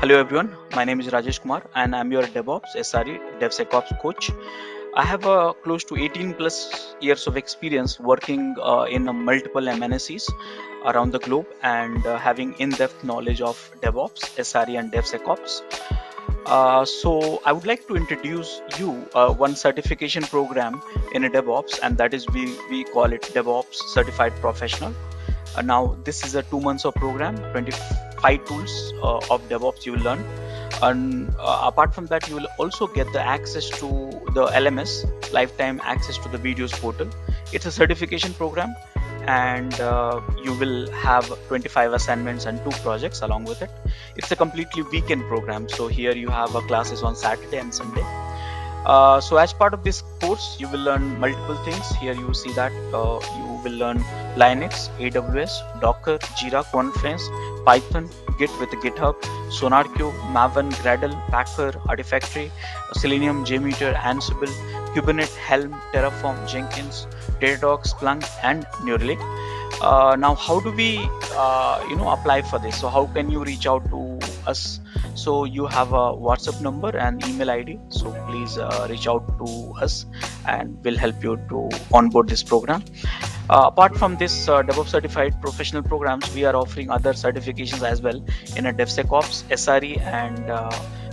Hello everyone, my name is Rajesh Kumar and I'm your DevOps SRE DevSecOps coach. I have close to 18 plus years of experience working in multiple MNCs around the globe and having in-depth knowledge of DevOps, SRE and DevSecOps. So I would like to introduce you one certification program in a DevOps, and that is we call it DevOps Certified Professional. Now this is a 2 months of program, 25 tools of DevOps you will learn, and apart from that you will also get the access to the LMS, lifetime access to the videos portal. It's a certification program, and you will have 25 assignments and 2 projects along with it. It's a completely weekend program, so here you have classes on Saturday and Sunday. So as part of this course, you will learn multiple things. Here you see that you will learn Linux, AWS, Docker, Jira, Confluence, Python, Git with GitHub, SonarQube, Maven, Gradle, Packer, Artifactory, Selenium, JMeter, Ansible, Kubernetes, Helm, Terraform, Jenkins, Datadog, Splunk, and Neuralink. Now, how do we, apply for this? So how can you reach out to us? So you have a WhatsApp number and email ID, so please reach out to us and we'll help you to onboard this program. Apart from this DevOps certified professional programs, we are offering other certifications as well in a DevSecOps, SRE, and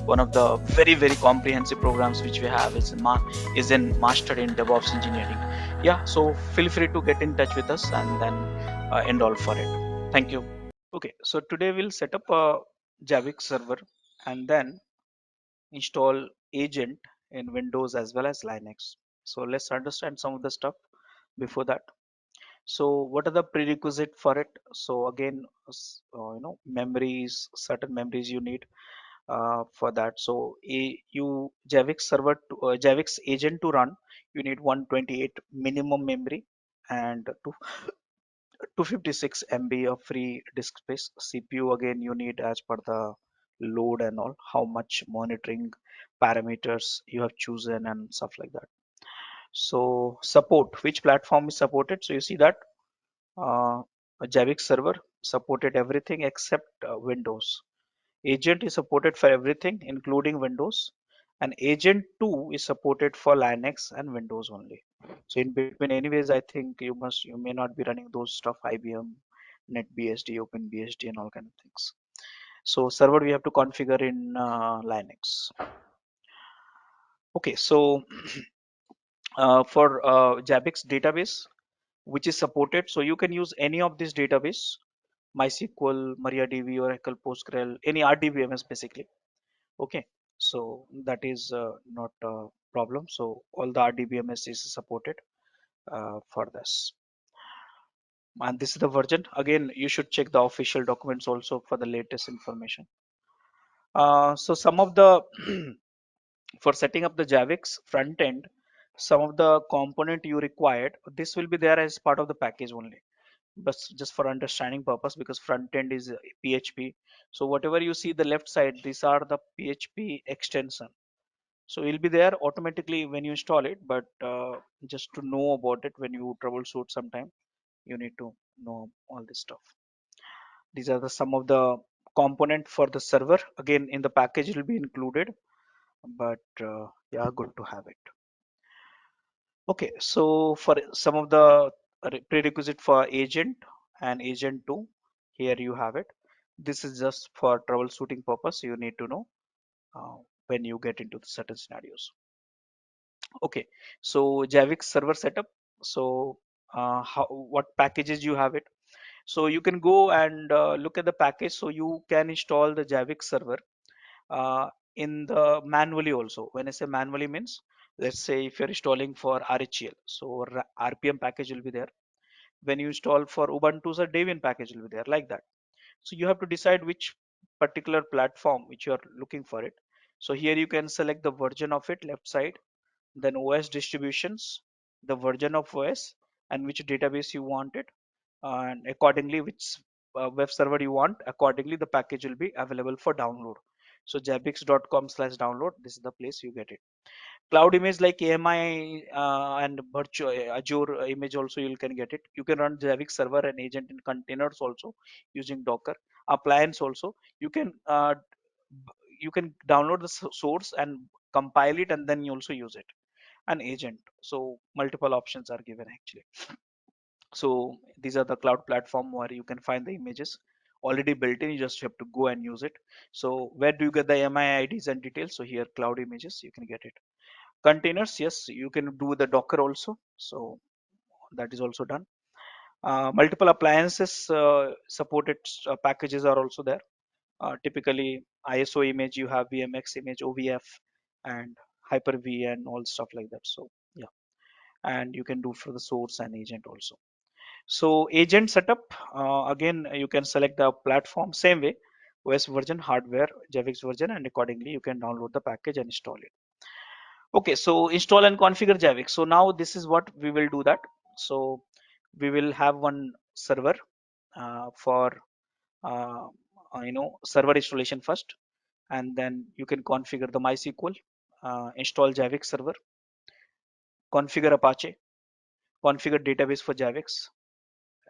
one of the very comprehensive programs which we have is in Master in DevOps Engineering. Yeah, so feel free to get in touch with us and then enroll for it. Thank you. Okay, so today we'll set up a Zabbix server and then install agent in Windows as well as Linux. So let's understand some of the stuff before that. So what are the prerequisite for it? So again, memories, certain memories you need for that. So you Zabbix server, Zabbix agent to run, you need 128 minimum memory and 256 MB of free disk space. CPU again you need as per the load and all, how much monitoring parameters you have chosen and stuff like that. So support, which platform is supported? So you see that uh, a Zabbix server supported everything except Windows. Agent is supported for everything including Windows, and Agent 2 is supported for Linux and Windows only. So in between, anyways, I think you may not be running those stuff, IBM, NetBSD, OpenBSD, and all kind of things. So server we have to configure in Linux. Okay, so for Zabbix database, which is supported, so you can use any of this database, MySQL, MariaDB, Oracle, PostgreSQL, any RDBMS basically. Okay, so that is not a problem. So all the RDBMS is supported for this, and this is the version. Again, you should check the official documents also for the latest information. So some of the for setting up the Zabbix front end, some of the component you required, this will be there as part of the package only, but just for understanding purpose, because front end is PHP. So whatever you see the left side, these are the PHP extension. So it'll be there automatically when you install it, but just to know about it when you troubleshoot sometime, you need to know all this stuff. These are the some of the component for the server. Again, in the package it will be included, but yeah, good to have it. Okay, so for some of the prerequisite for agent and agent 2, here you have it. This is just for troubleshooting purpose. You need to know uh, when you get into the certain scenarios. Okay, so Zabbix server setup. So what packages you have it? So you can go and look at the package. So you can install the Zabbix server uh, in the manually also. When I say manually means, let's say if you're installing for RHEL, so RPM package will be there. When you install for Ubuntu, so Debian package will be there, like that. So you have to decide which particular platform which you are looking for it. So here you can select the version of it, left side, then OS distributions, the version of OS, and which database you want it, and accordingly which web server you want, accordingly the package will be available for download. So zabbix.com/download, this is the place you get it. Cloud image like AMI and virtual Azure image also you can get it. You can run Zabbix server and agent in containers also using Docker. Appliance also you can you can download the source and compile it, and then you also use it. An agent, so multiple options are given actually. So these are the cloud platform where you can find the images already built in. You just have to go and use it. So where do you get the mi ids and details? So here, cloud images, you can get it. Containers, yes, you can do the docker also, so that is also done. Multiple appliances supported packages are also there. Typically ISO image, you have VMX image, OVF, and Hyper-V and all stuff like that. So yeah, and you can do for the source and agent also. So agent setup, again, you can select the platform same way, OS version, hardware, Zabbix version, and accordingly you can download the package and install it. Okay, so install and configure Zabbix. So now this is what we will do that. So we will have one server for server installation first, and then you can configure the MySQL, install Zabbix server, configure Apache, configure database for Zabbix,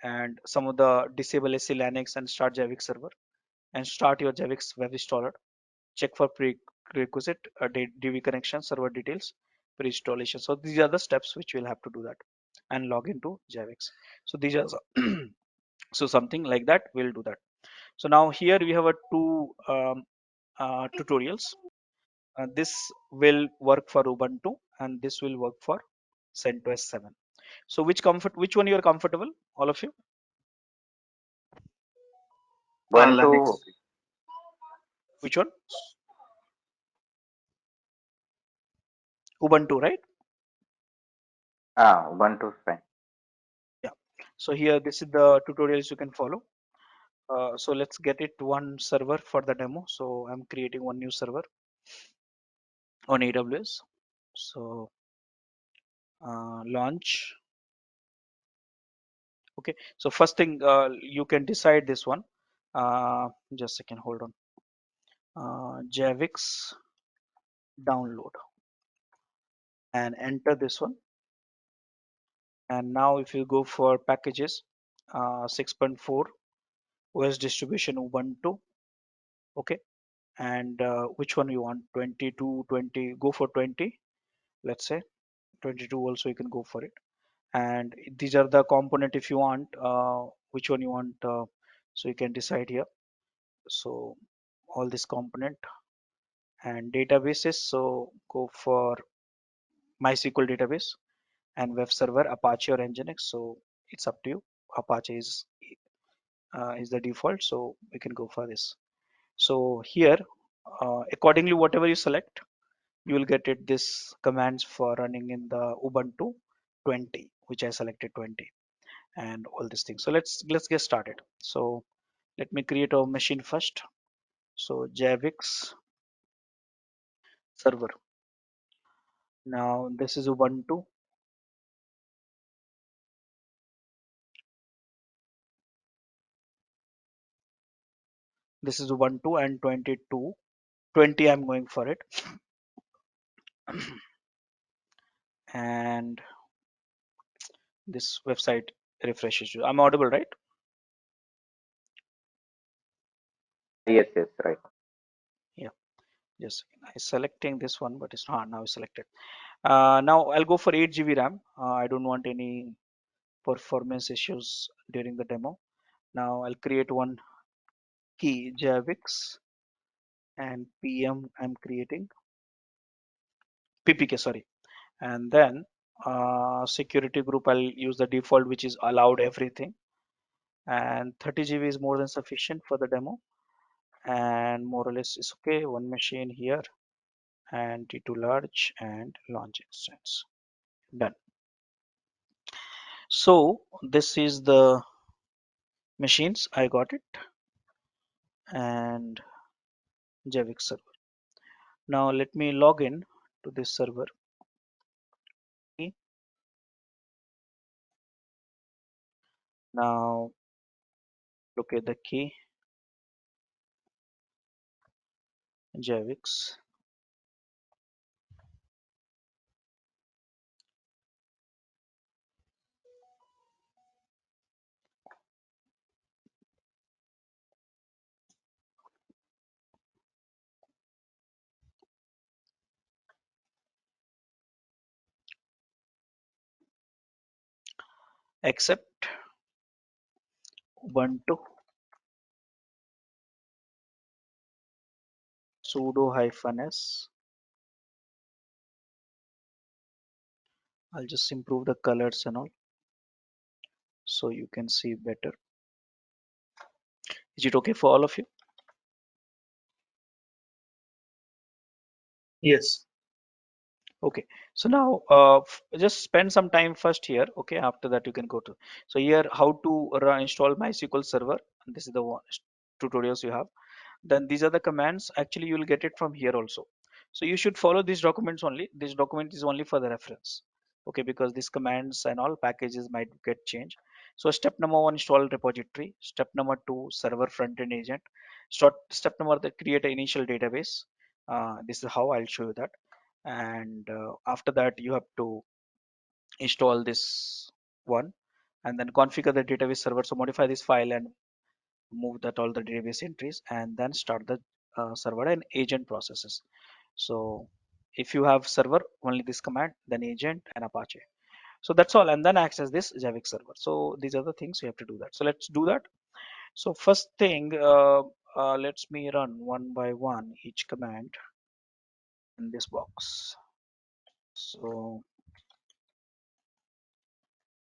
and some of the disable SC Linux and start Zabbix server, and start your Zabbix web installer. Check for prerequisite DB connection, server details, pre-installation. So these are the steps which we'll have to do that, and log into Zabbix. So these are so something like that. We'll do that. So now here we have a two tutorials. This will work for Ubuntu, and this will work for CentOS 7. So which one you are comfortable, all of you? Ubuntu. Linux. Which one? Ubuntu, right? Ubuntu is fine. Yeah. So here, this is the tutorials you can follow. So let's get it one server for the demo. So I'm creating one new server on AWS. So launch. Okay. So first thing, you can decide this one. Just a second, hold on. Zabbix download, and enter this one. And now if you go for packages, 6.4 OS distribution Ubuntu. Okay. And which one you want? 22, 20, go for 20. Let's say 22 also, you can go for it. And these are the component if you want, which one you want. So you can decide here. So all this component and databases. So go for MySQL database and web server, Apache or Nginx. So it's up to you. Apache is the default, so we can go for this. So here, accordingly, whatever you select, you will get it this commands for running in the Ubuntu 20, which I selected 20, and all these things. So let's get started. So let me create a machine first. So Zabbix server. Now this is Ubuntu. This is Ubuntu and 22. 20 I'm going for it. And this website refreshes you. I'm audible, right? Yes, yes, right. Yeah. Just I selecting this one, but it's not now selected. Now I'll go for 8 GB RAM. I don't want any performance issues during the demo. Now I'll create one key, Zabbix, and PM I'm creating, PPK, sorry. And then security group, I'll use the default, which is allowed everything. And 30 GB is more than sufficient for the demo. And more or less is okay. One machine here, and T2 large, and launch instance. Done. So this is the machines, I got it, and Zabbix server. Now let me log in to this server. Now look at the key, Zabbix. except ubuntu sudo hyphen s. I'll just improve the colors and all so you can see better. Is it okay for all of you? Yes. Okay, so now just spend some time first here. Okay, after that you can go to. So here, how to install MySQL Server. And this is the tutorials you have. Then these are the commands. Actually, you will get it from here also. So you should follow these documents only. This document is only for the reference. Okay, because these commands and all packages might get changed. So step number one, install repository. Step number two, server front-end agent. Step number three, create an initial database. This is how I'll show you that. And after that, you have to install this one and then configure the database server. So modify this file and move that all the database entries and then start the server and agent processes. So if you have server, only this command, then agent and Apache. So that's all, and then access this Zabbix server. So these are the things you have to do that. So let's do that. So first thing, let's me run one by one each command in this box. So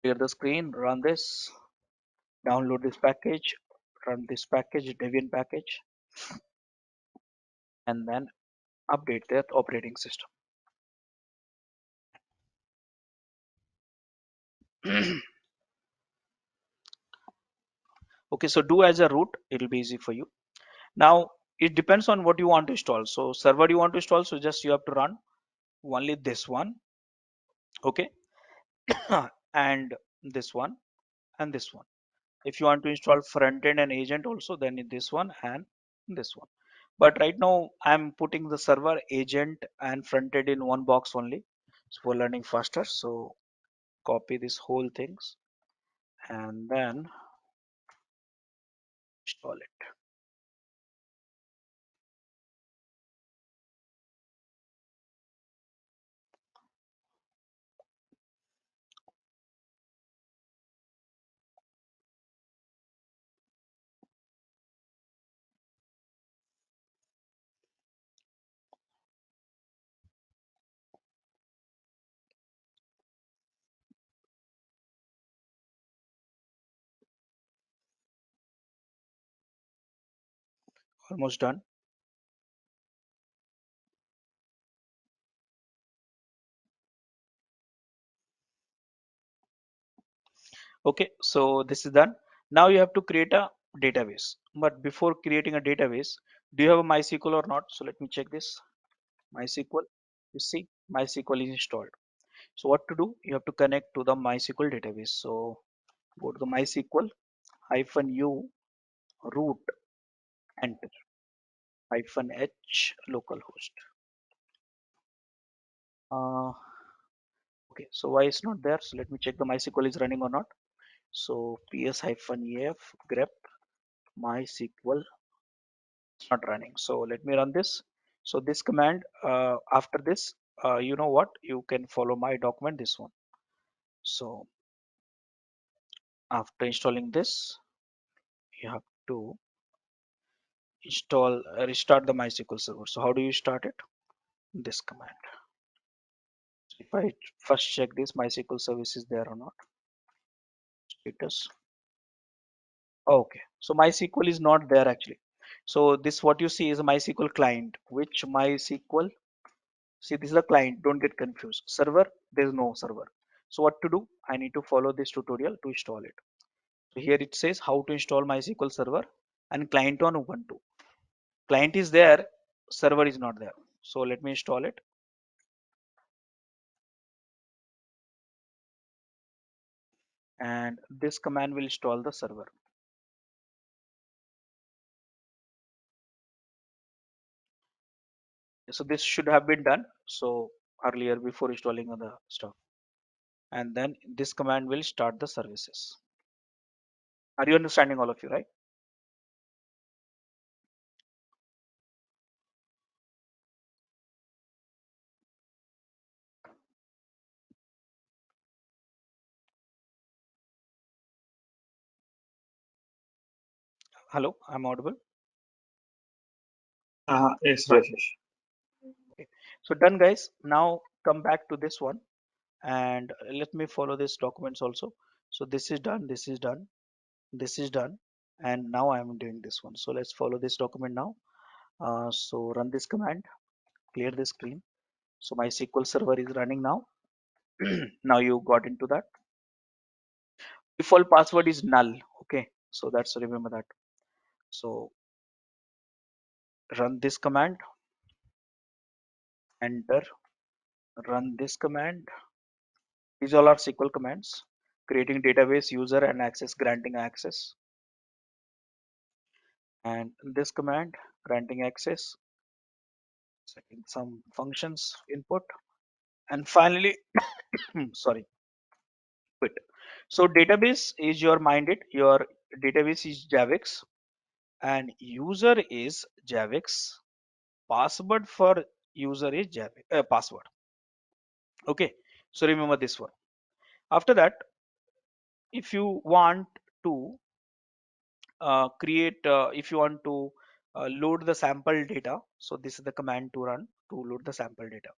clear the screen, run this, download this package, run this package, Debian package, and then update that operating system. Okay, so do as a root, it'll be easy for you. Now it depends on what you want to install. So server you want to install, so just you have to run only this one, okay, and this one and this one. If you want to install front end and agent also, then this one and this one. But right now I'm putting the server, agent, and front end in one box only, so for learning faster. So copy this whole things and then install it. Almost done. Okay, so this is done. Now you have to create a database, but before creating a database, do you have a MySQL or not? So let me check this. MySQL, you see MySQL is installed. So what to do, you have to connect to the MySQL database. So go to the MySQL hyphen u root, enter, hyphen h localhost. Okay, so why it's not there? So let me check the MySQL is running or not. So ps hyphen ef grep MySQL not running. So let me run this. So this command, after this, you know what, you can follow my document, this one. So after installing this, you have to install restart the MySQL server. So how do you start it? This command. So if I first check this MySQL service is there or not, status. Okay, so MySQL is not there actually. So this what you see is a MySQL client. Which MySQL? See, this is a client, don't get confused. Server, there's no server. So what to do? I need to follow this tutorial to install it. So here it says how to install MySQL server and client on Ubuntu. Client is there, server is not there. So let me install it. And this command will install the server. So this should have been done. So earlier before installing the stuff. And then this command will start the services. Are you understanding all of you, right? Hello, I'm audible. Yes, Rajesh. Okay. So done, guys. Now come back to this one and let me follow this documents also. So this is done. This is done. This is done. And now I'm doing this one. So let's follow this document now. So run this command, clear the screen. So my SQL server is running now. Now you got into that. Default password is null. Okay. So that's remember that. So run this command, enter, run this command. These all are SQL commands. Creating database user and access, granting access. And this command, granting access, setting some functions input. And finally, sorry, quit. So database is your minded, your database is Zabbix and user is Zabbix. Password for user is Zabbix, password. Okay. So remember this one. After that, if you want to if you want to load the sample data, so this is the command to run to load the sample data.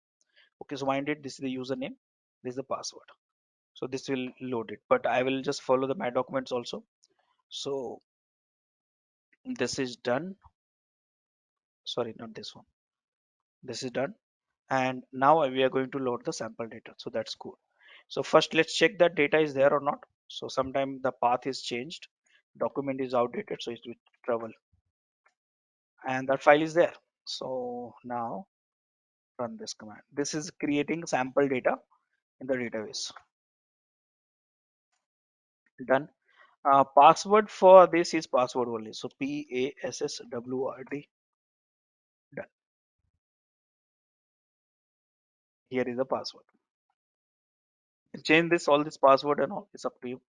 Okay, so mind it, this is the username, this is the password. So this will load it, but I will just follow the my documents also. So this is done. Sorry, not this one. This is done. And now we are going to load the sample data. So that's cool. So first let's check that data is there or not. So sometime the path is changed, document is outdated, so it will trouble. And that file is there. So now run this command. This is creating sample data in the database. Done. Password for this is password only. So PASSWORD. Done. Here is the password. Change this, all this password and all. It's up to you.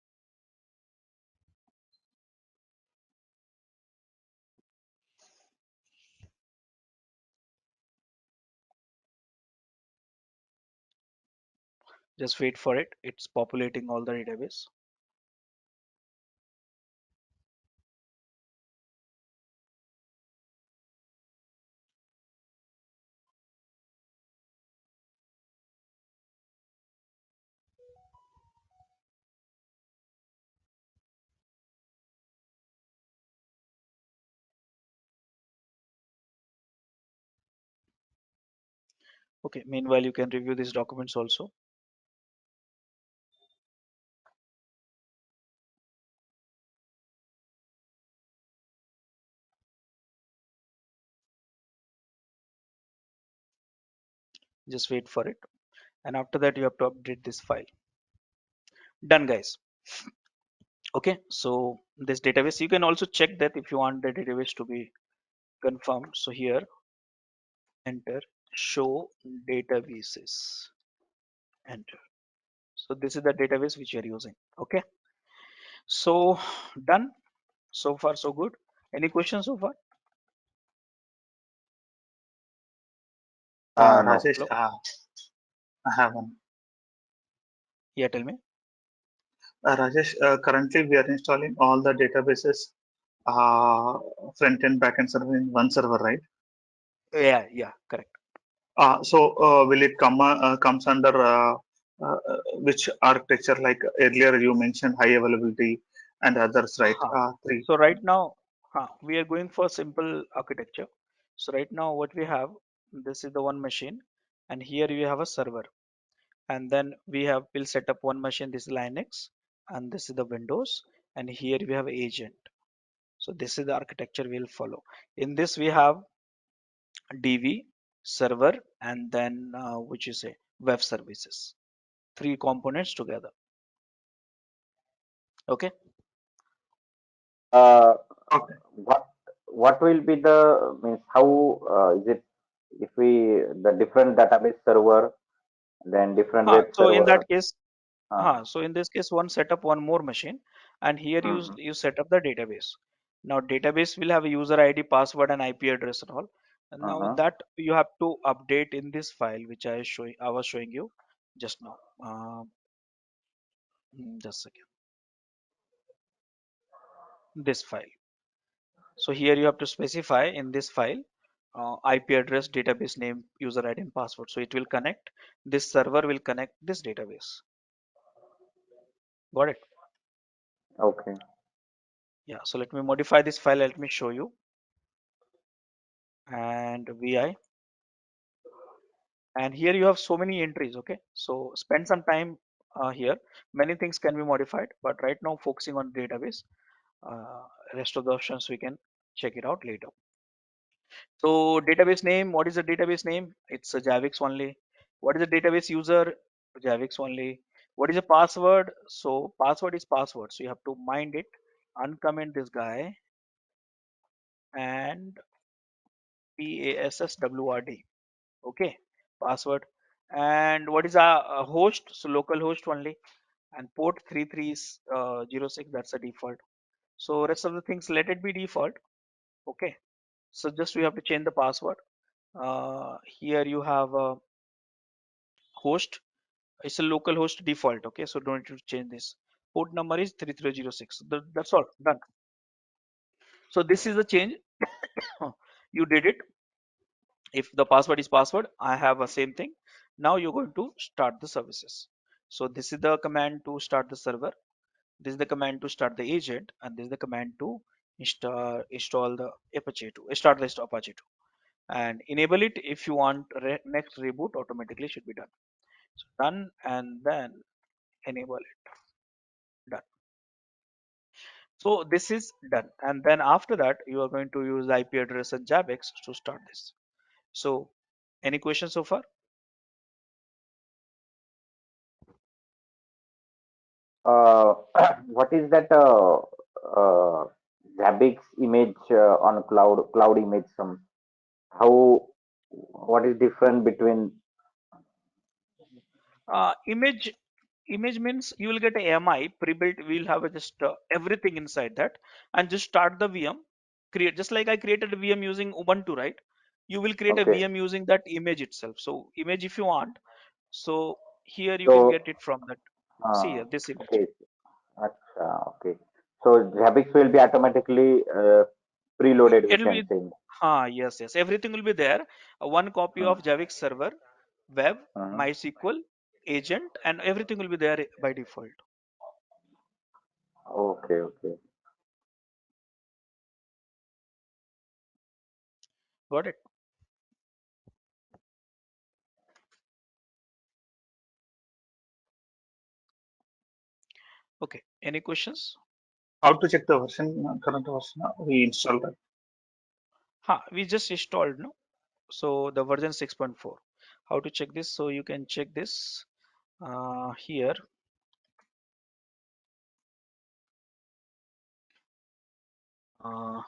Just wait for it. It's populating all the database. Okay. Meanwhile, you can review these documents also. Just wait for it. And after that, you have to update this file. Done, guys. Okay. So this database, you can also check that if you want the database to be confirmed. So here, enter show databases. Enter. So this is the database which you are using. Okay. So done. So far, so good. Any questions so far? No. Rajesh, Hello? I have one. Yeah, tell me. Rajesh, currently we are installing all the databases, uh, front end, back end server in one server, right? Yeah, yeah, correct. So will it comes under which architecture? Like earlier you mentioned, high availability and others, right? Huh. Three. So right now, we are going for simple architecture. So right now, what we have, this is the one machine, and here we have a server, and then we'll set up one machine. This is Linux, and this is the Windows, and here we have agent. So this is the architecture we'll follow. In this we have DV server, and then which you say web services. Three components together. Okay. Uh, Okay. what what will be the means how is it if we the different database server then different web So in server? that case, Uh, so in this case, one set up one more machine, and here mhm, you set up the database. Now database will have a user ID, password, and IP address and all. And now mhm. that you have to update in this file which I was showing you just now. Just a second. This file. So here you have to specify in this file IP address, database name, user ID and password. So it will connect, this server will connect this database. Got it? Okay. Yeah, so let me modify this file. Let me show you. And vi, and here you have so many entries. Okay, so spend some time here. Many things can be modified, but right now focusing on database. uh, Rest of the options we can check it out later. So database name, what is the database name? It's a Zabbix only. What is the database user? Zabbix only. What is the password? So password is password, so you have to mind it, uncomment this guy, and password. Okay, password. And what is a host? So local host only. And port 3306, that's a default. So rest of the things, let it be default. Okay, so just we have to change the password. Here you have a host, it's a local host default. Okay, so don't need to change this. Port number is 3306. That's all done. So this is the change. You did it. If the password is password, I have a same thing. Now you're going to start the services. So this is the command to start the server, this is the command to start the agent, and this is the command to install the Apache 2, start the Apache 2, and enable it. If you want next reboot automatically should be done. So done, and then enable it, done. So this is done, and then after that you are going to use IP address and Zabbix to start this. So any questions so far? Uh, what is that uh, Zabbix image on cloud image? How, what is different between? Image means you will get a AMI pre-built. We'll have a just everything inside that, and just start the VM. Create just like I created a VM using Ubuntu, right? You will create a Okay, VM using that image itself. So image if you want. So here you can so get it from that. See uh, here, this image. okay, okay. So Zabbix will be automatically preloaded. We It'll can be, say. yes, everything will be there. One copy Hmm. of Javix server, web, Hmm. MySQL, agent, and everything will be there by default. Okay, okay. Got it? Okay. Any questions? How to check the version, current version? We install that. We just installed, no? So the version 6.4. How to check this? So you can check this here. Uh,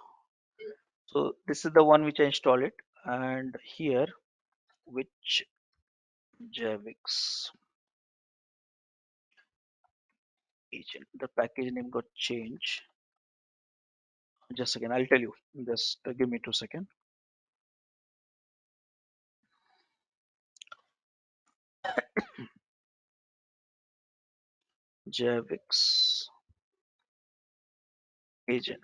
so this is the one which I installed it, and here which Javix agent. The package name got changed. Just again, I'll tell you. Just give me 2 seconds. Javix agent.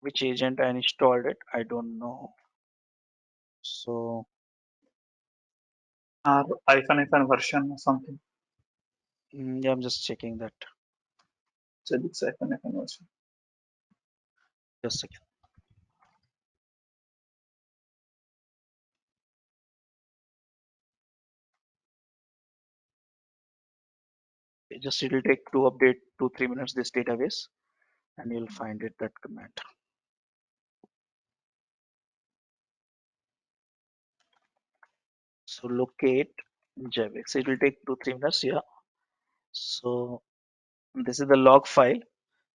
Which agent I installed it? I don't know. So Or iPhone version or something. yeah, I'm just checking that. So it's iPhone version. Just a second. Just it'll take to update 2-3 minutes this database, and you'll find it that command. So locate Zabbix. It will take 2-3 minutes. Yeah. So this is the log file.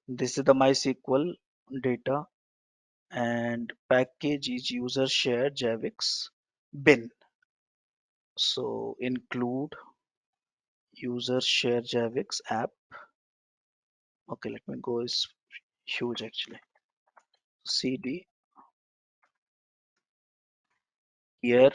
This is the MySQL data, and package is user share Zabbix bin. So include User share Zabbix app. Okay, let me go. Is huge actually. CD here.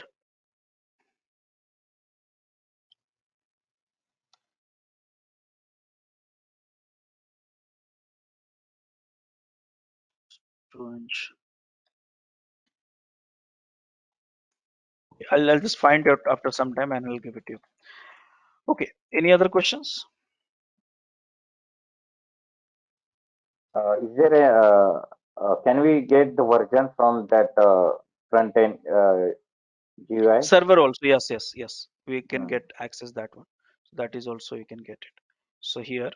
I'll just find out after some time and I'll give it to you. Okay. Any other questions? Is there a can we get the version from that front end GUI? Server also. Yes, yes, yes. We can Hmm. get access that one. So that is also you can get it. So here,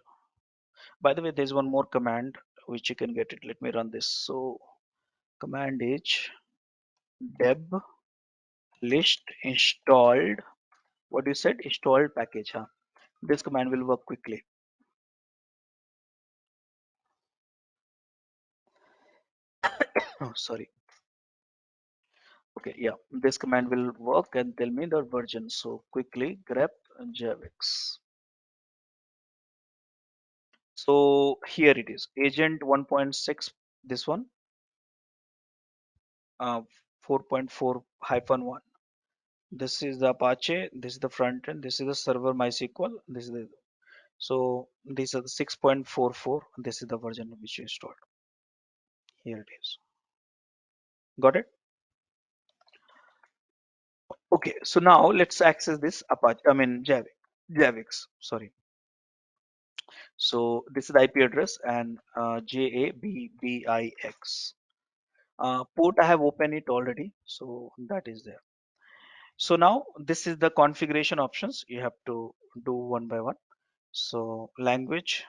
by the way, there's one more command which you can get it. Let me run this. So command is deb list installed. What you said? Installed package. Huh? This command will work quickly. Oh, sorry. Okay, yeah. This command will work and tell me the version. So quickly grep Javix. So here it is. Agent 1.6. This one. 4.4 hyphen 1. This is the Apache. This is the front end. This is the server MySQL. This is the so these are the 6.44. This is the version which you installed. Here it is. Got it? Okay. So now let's access this Apache. I mean Javix. Sorry. So this is the IP address and Jabbix. Port I have opened it already. So that is there. So now this is the configuration options. You have to do one by one. So language,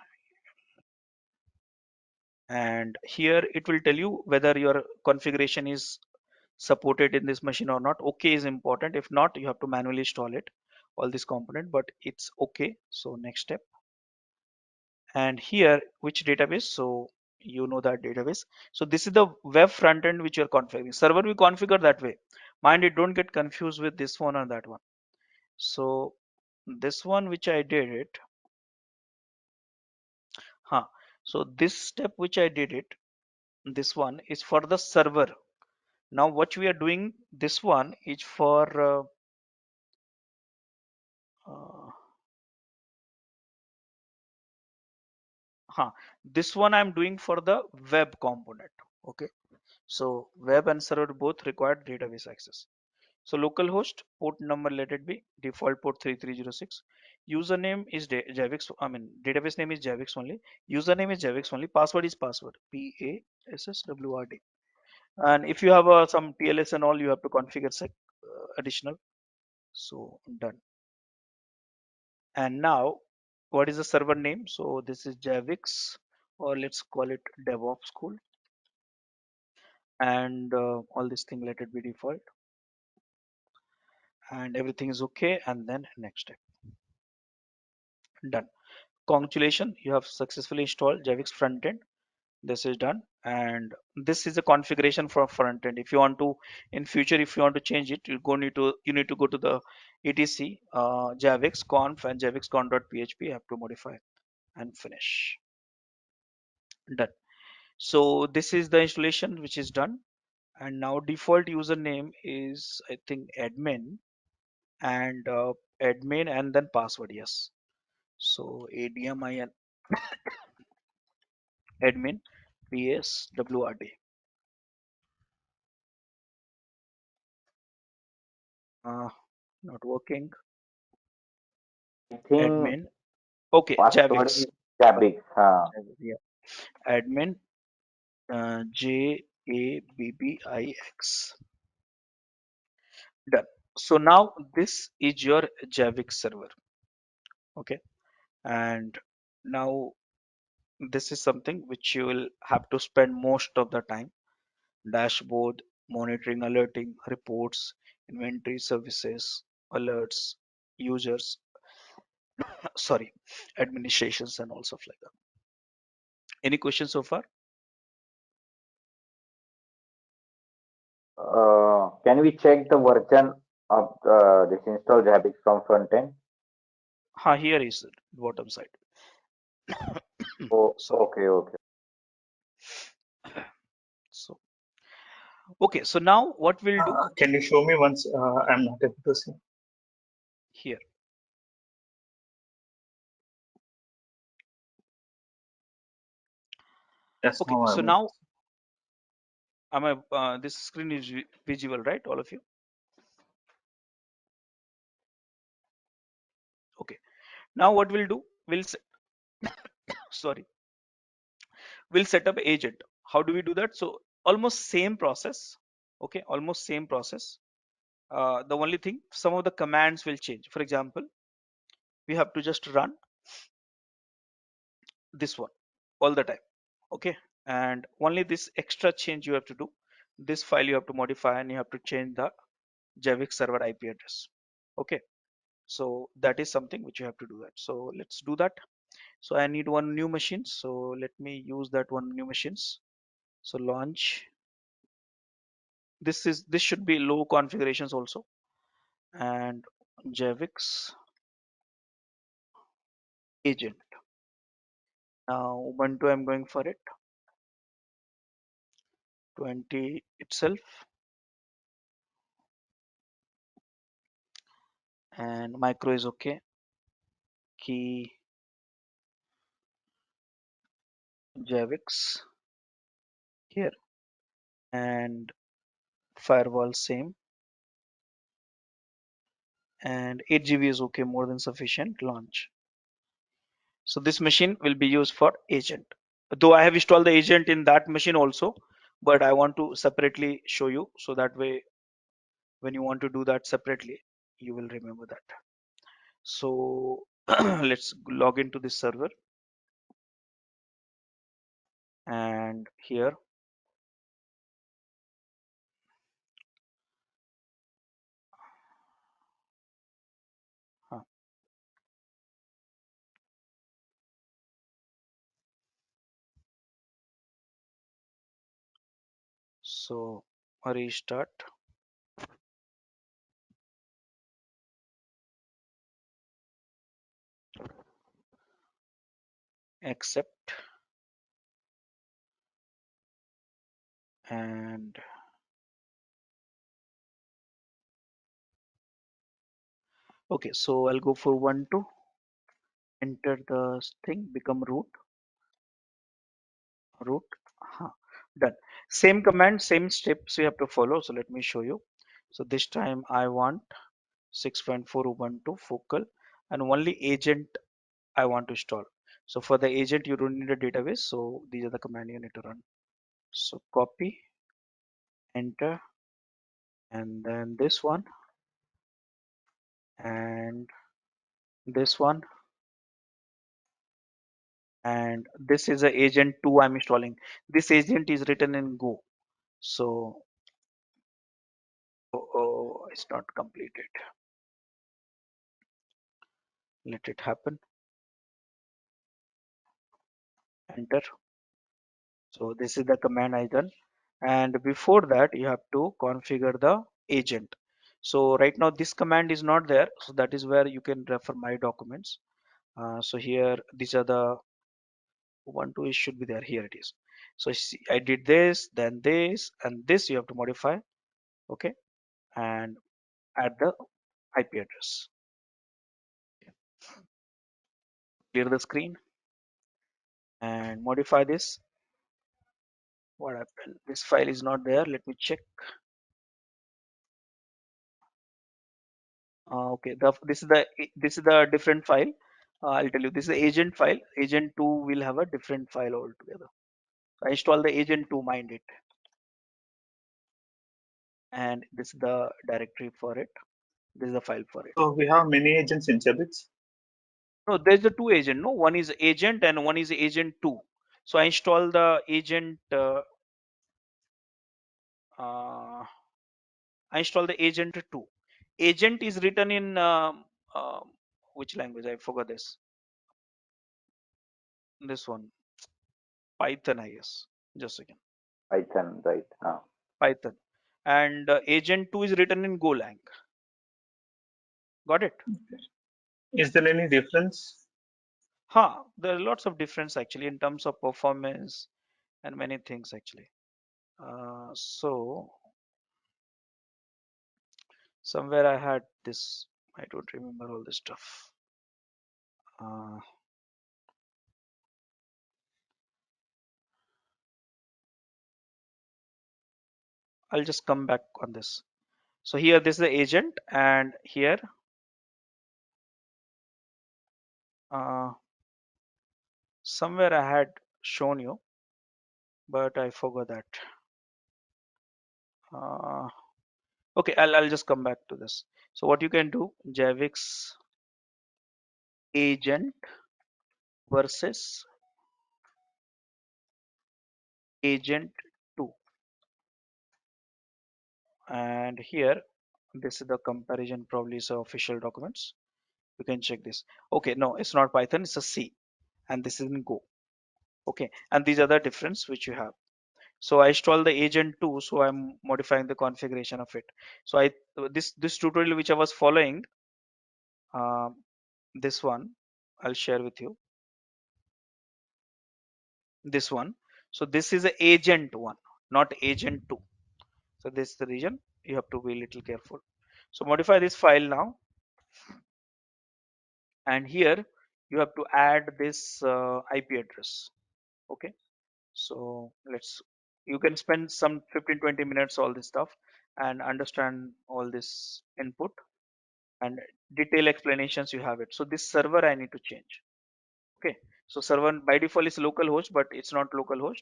and here it will tell you whether your configuration is supported in this machine or not. Okay is important. If not, you have to manually install it, all this component, but it's okay. So next step, and here which database. So you know that database. So this is the web front end which you're configuring. Server we configure that way. Mind it, don't get confused with this one or that one. So this one which I did it, huh? So this step which I did it, this one is for the server. Now what we are doing, this one is for uh, this one I'm doing for the web component. Okay, so web and server both require database access. So localhost port number, let it be default port 3306. Username is Javix. I mean database name is Javix only. Username is Javix only. Password is password. PASSWRD. And if you have some TLS and all, you have to configure additional. So done. And now, what is the server name? So this is Javix, or let's call it DevOps school. And all this thing, let it be default. And everything is okay. And then next step, done. Congratulations, you have successfully installed Javix frontend. This is done. And this is a configuration for frontend. If you want to, in future, if you want to change it, you need to go to the etc Javix conf and javixconf.php. You have to modify and finish. Done. So this is the installation which is done, and now default username is I think admin, and admin and then password. Yes. So admin admin pswrd. uh, Not working. I think Admin. Okay, password Javix. is Zabbix. Yeah. Admin Jabbix. Done. So now this is your Javix server. Okay, and now this is something which you will have to spend most of the time. Dashboard, monitoring, alerting, reports, inventory services, alerts, users, sorry, administrations and all stuff like that. Any questions so far? Can we check the version of this install Zabbix from front end? Here is it, bottom side. Oh, Sorry. okay, okay. So okay, so now what we'll do Can you show me once? I'm not able to see. here. Yes, Okay, now so I'm able to now see. am I this screen is visible, right? All of you. Okay. Now what we'll do, sorry, we'll set up agent. How do we do that? So almost same process. Okay, almost same process. The only thing, some of the commands will change. For example, we have to just run this one all the time. Okay, and only this extra change you have to do. This file you have to modify and you have to change the Zabbix server IP address. Okay, so that is something which you have to do that. So let's do that. So I need one new machine. So let me use that one new machines. So launch. This should be low configurations also, and Zabbix agent. Now Ubuntu, I'm going for it. 20 itself, and micro is okay. Key Zabbix here, and firewall same, and 8 GB is okay, more than sufficient. Launch. So this machine will be used for agent. Though I have installed the agent in that machine also, but I want to separately show you, so that way when you want to do that separately, you will remember that. So let's log into this server, and here huh, so restart, accept, and okay, so I'll go for 1 2, enter the thing, become root huh, done. Same command, same steps you have to follow. So let me show you. So this time I want 6.4 Ubuntu focal, and only agent I want to install. So for the agent you don't need a database, so these are the command you need to run. So copy, enter, and then this one, and this one, and this is a agent 2 I'm installing. This agent is written in Go, so it's not completed. Let it happen. Enter. So this is the command I done, and before that you have to configure the agent. So right now this command is not there, so that is where you can refer my documents. So here these are the 1 2 it should be there. Here it is. So see, I did this, then this, and this you have to modify. Okay, and add the IP address. Clear the screen and modify this. What happened? This file is not there. Let me check. Okay, this is the different file. I'll tell you, this is the agent file. Agent 2 will have a different file altogether. I install the agent 2, mind it, and this is the directory for it. This is the file for it. So we have many agents in Zabbix. No, there's the two agent. No, one is agent and one is agent 2. So I install the agent. I install the agent 2. Agent is written in which language? I forgot this. This one, Python, I guess. Just a second. Python, right? Python. And agent 2 is written in Golang. Got it? Is there any difference? There are lots of difference actually in terms of performance and many things actually. So somewhere I had this, I don't remember all this stuff. Uh, I'll just come back on this. So here this is the agent, and here uh, somewhere I had shown you, but I forgot that. Uh, okay, I'll just come back to this. So what you can do, Zabbix agent versus agent 2, and here this is the comparison, probably is official documents. You can check this. Okay, no, it's not Python, it's a C, and this is in Go. Okay, and these are the difference which you have. So I install the agent 2, so I'm modifying the configuration of it. So this tutorial which I was following, um, this one I'll share with you, this one. So this is a agent 1, not agent 2. So this is the region you have to be a little careful. So modify this file now, and here you have to add this IP address. Okay, so you can spend some 15-20 minutes all this stuff and understand all this input and detailed explanations. You have it. So this server I need to change. Okay, so server by default is localhost, but it's not localhost.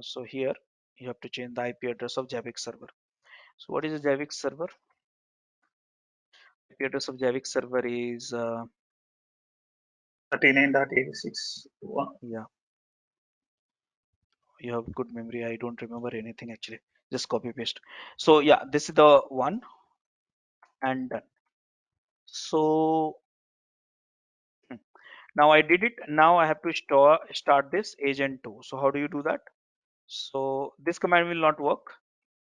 So here you have to change the IP address of Zabbix server. So what is a Zabbix server? IP address of Zabbix server is 39.86. yeah, you have good memory. I don't remember anything actually. Just copy paste. So yeah, this is the one, and done. So now I did it. Now I have to start this agent 2. So how do you do that? So this command will not work.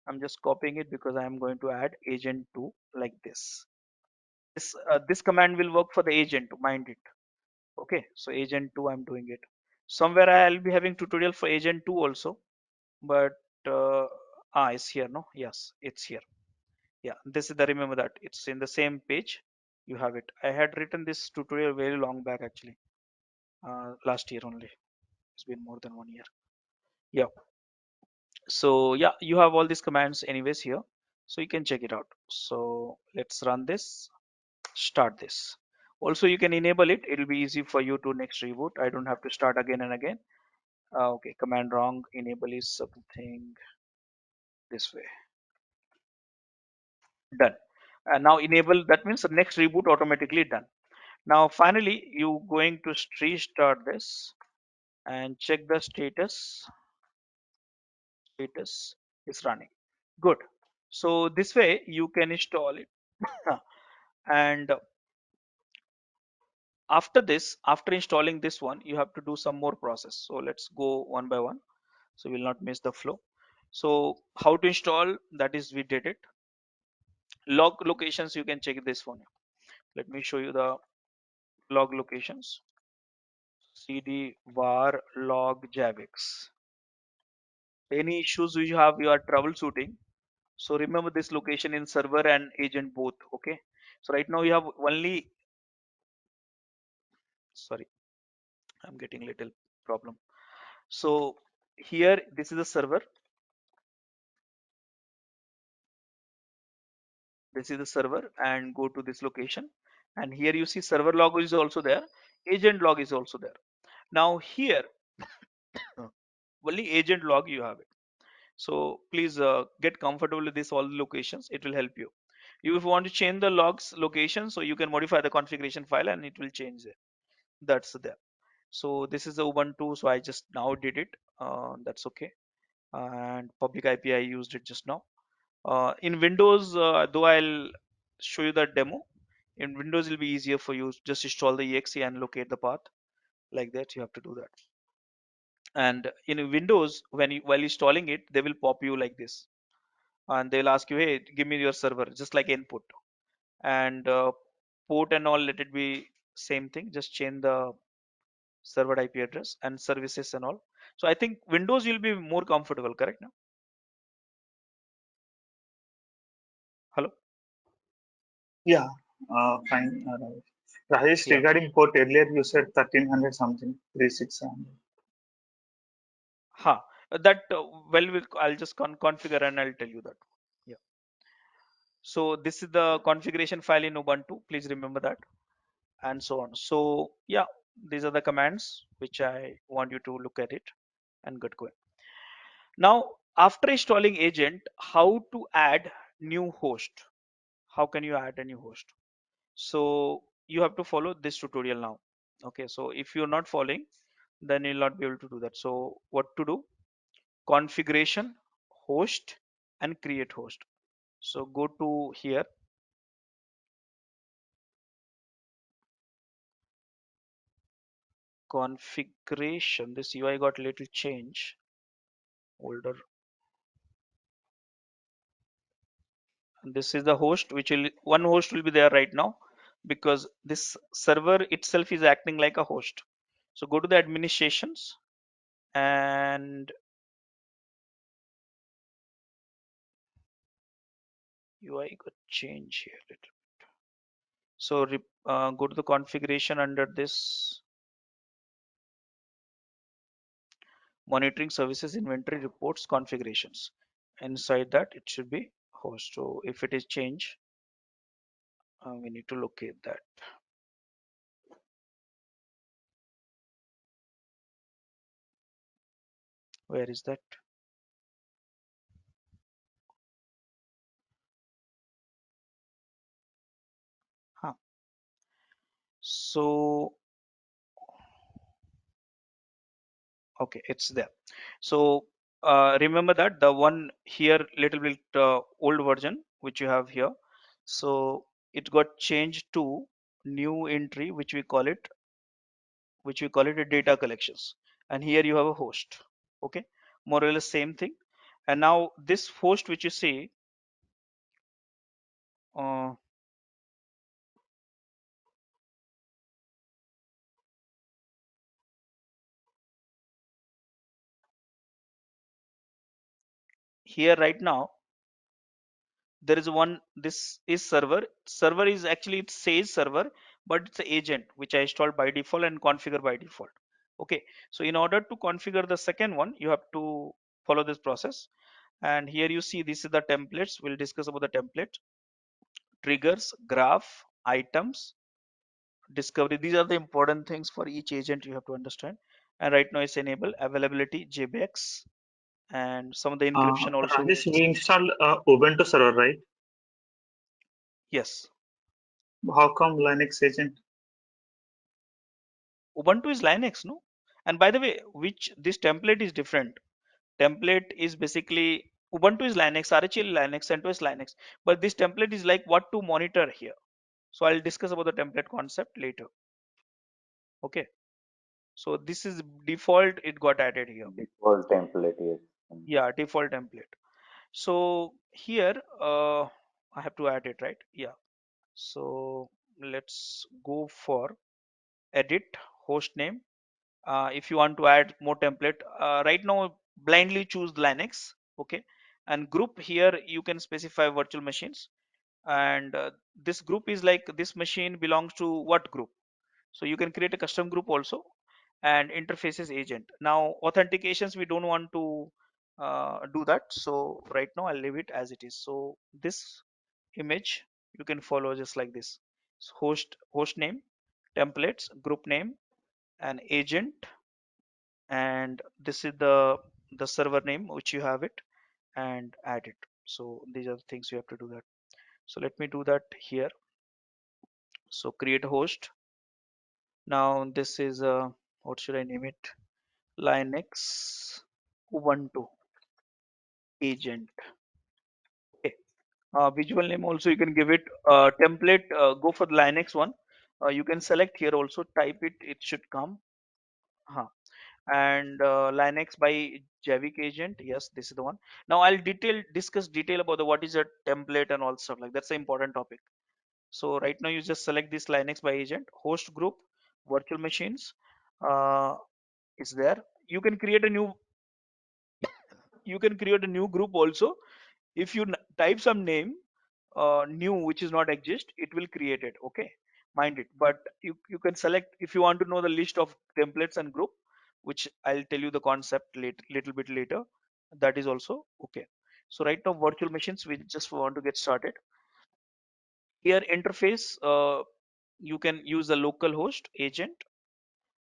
I'm just copying it because I am going to add agent 2 like this. This command will work for the agent, mind it. Okay, so agent 2 I'm doing it. Somewhere I'll be having tutorial for agent 2 also, but it's here, no? Yes, it's here. Yeah, this is the, remember that it's in the same page. You have it. I had written this tutorial very long back actually, last year only. It's been more than 1 year. Yeah. So yeah, you have all these commands anyways here, so you can check it out. So let's run this, start this. Also you can enable it, it'll be easy for you to next reboot. I don't have to start again and again. Okay, command wrong, enable is something this way. Done. And now enable, that means the next reboot automatically done. Now finally you going to restart this and check the status is running. Good. So this way you can install it. And after this, after installing this one, you have to do some more process. So let's go one by one, so we'll not miss the flow. So how to install, that is we did it. Log locations, you can check this one. Let me show you the log locations. Cd var log Zabbix. Any issues you have, you are troubleshooting, so remember this location in server and agent both. Okay, so right now you have only, sorry, I'm getting little problem. So here this is the server, this is the server, and go to this location, and here you see server log is also there, agent log is also there. Now here only agent log you have it. So please get comfortable with this all the locations, it will help you. You, if you want to change the logs location, so you can modify the configuration file and it will change it. That's there. So this is the Ubuntu, so I just now did it. That's okay. And public IP I used it just now. In Windows, though I'll show you the demo. In Windows, it'll be easier for you. Just install the exe and locate the path. Like that, you have to do that. And in Windows, when you, while installing it, they will pop you like this, and they'll ask you, "Hey, give me your server," just like input. And port and all, let it be same thing, just change the server IP address and services and all. So I think Windows will be more comfortable, correct now? Hello? Yeah, fine. Rajesh, Yeah. regarding port, earlier you said 1300 something, 3600. Huh. That well, I'll just configure and I'll tell you that. Yeah. So this is the configuration file in Ubuntu. Please remember that, and so on. So yeah, these are the commands which I want you to look at it and get going. Now, after installing agent, how to add new host? How can you add a new host? So you have to follow this tutorial now. Okay, so if you're not following, then you'll not be able to do that. So what to do? Configuration, host, and create host. So go to here, configuration. This UI got a little change, older. And this is the host, which will one host will be there right now because this server itself is acting like a host. So go to the administrations and UI got change here. So go to the configuration under this monitoring services inventory reports configurations. Inside that it should be host. So if it is change, we need to locate that. Where is that? Huh. So okay, it's there. So remember that the one here little bit old version which you have here. So it got changed to new entry which we call it a data collections, and here you have a host. Okay, more or less same thing. And now this host which you see, uh, here right now there is one, this is server is actually, it says server, but it's an agent which I installed by default and configure by default. Okay, so in order to configure the second one you have to follow this process. And here you see this is the templates. We'll discuss about the template, triggers, graph, items, discovery. These are the important things for each agent you have to understand. And right now it's enable availability, jbx, and some of the encryption also we'll Rajesh, we discuss. installed Ubuntu server, right? Yes, How come Linux agent? Ubuntu is Linux, no? And by the way, which this template is different. Template is basically Ubuntu is Linux, RHEL Linux, CentOS Linux, but this template is like what to monitor here. So I'll discuss about the template concept later. Okay, so this is default, it got added here. Default template, yes. Yeah, default template. So here I have to add it, right? Yeah. So let's go for edit host name. If you want to add more template, right now blindly choose Linux. Okay, and group, here you can specify virtual machines, and this group is like this machine belongs to what group. So you can create a custom group also. And interfaces agent, now authentications we don't want to do that, so right now I'll leave it as it is. So this image you can follow just like this. So host name, templates, group name, and agent, and this is the server name which you have it, and add it. So these are the things you have to do that. So let me do that here. So create a host. Now this is what should I name it? Linux Ubuntu agent. Okay. Visual name also you can give it template. Go for the Linux one. You can select here also, type it. It should come. Huh. And Linux by Zabbix agent. Yes, this is the one. Now I'll discuss detail about the what is a template and all stuff like that's an important topic. So right now you just select this Linux by agent, host group, virtual machines uh, is there. You can create a new group also. If you type some name new which is not exist, it will create it. Okay, mind it. But you can select if you want to know the list of templates and group, which I'll tell you the concept little bit later. That is also okay. So right now virtual machines, we just want to get started. Here interface, you can use the local host agent.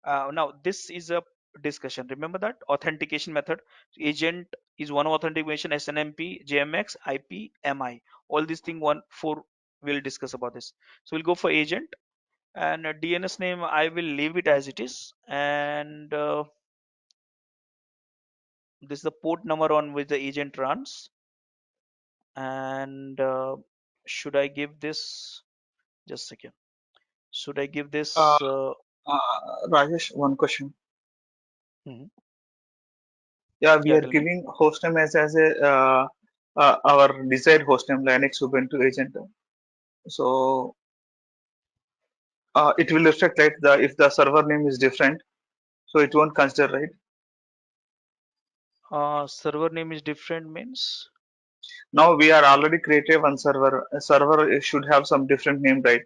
Now this is a discussion. Remember that authentication method. Agent is one authentication, SNMP, JMX, IP, MI. All these thing one four we'll discuss about this. So we'll go for agent, and DNS name I will leave it as it is, and this is the port number on which the agent runs. And should I give this? Just a second. Should I give Uh, this? Rajesh, one question. Mhm. Yeah, we Yeah, are tell me. giving hostname as a our desired hostname Linux Ubuntu agent. So it will reflect like the if the server name is different, so it won't consider, right? Server name is different means. Now we are already created one server. A server should have some different name, right?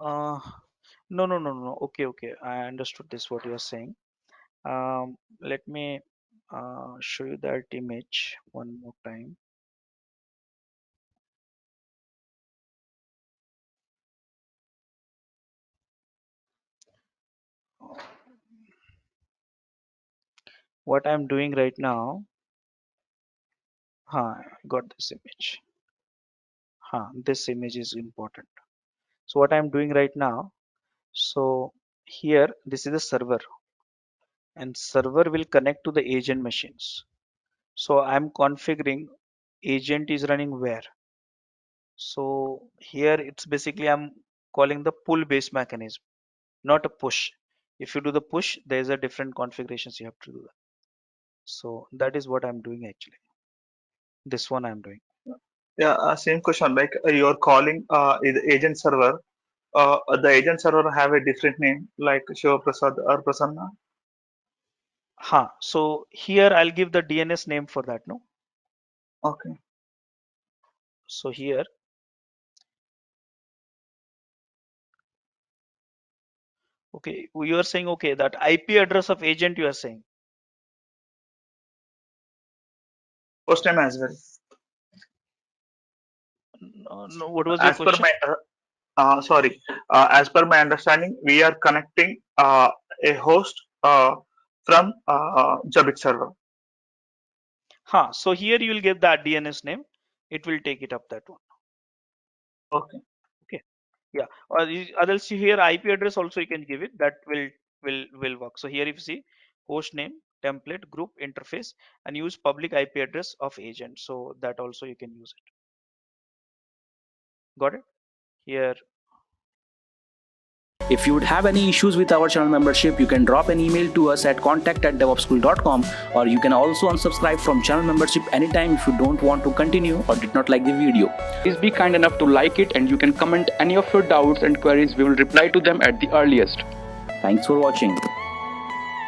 Uh, no, no, no, no. Okay, okay. I understood this what you are saying. Let me show you that image one more time. What I'm doing right now, got this image. This image is important. So what I'm doing right now, so here this is the server, and server will connect to the agent machines. So I'm configuring agent is running where. So here it's basically I'm calling the pull based mechanism, not a push. If you do the push, there's a different configurations you have to do that. So that is what I'm doing actually. This one I'm doing. Yeah, same question. Like you're calling the agent server. The agent server have a different name, like Shiva Prasad or Prasanna. So here I'll give the DNS name for that, no? Okay. So here, okay, you are saying okay that IP address of agent you are saying. Hostname as well. No, no, what was your As per question? my sorry, as per my understanding, we are connecting a host from Zabbix server. So here you will give that DNS name. It will take it up that one. Okay. Okay. Yeah. Or else you here IP address also you can give it. That will work. So here if you see host name, template, group, interface, and use public IP address of agent. So that also you can use it. Got it? Here. If you would have any issues with our channel membership, you can drop an email to us at contact@devoxschool.com, or you can also unsubscribe from channel membership anytime if you don't want to continue or did not like the video. Please be kind enough to like it, and you can comment any of your doubts and queries. We will reply to them at the earliest. Thanks for watching.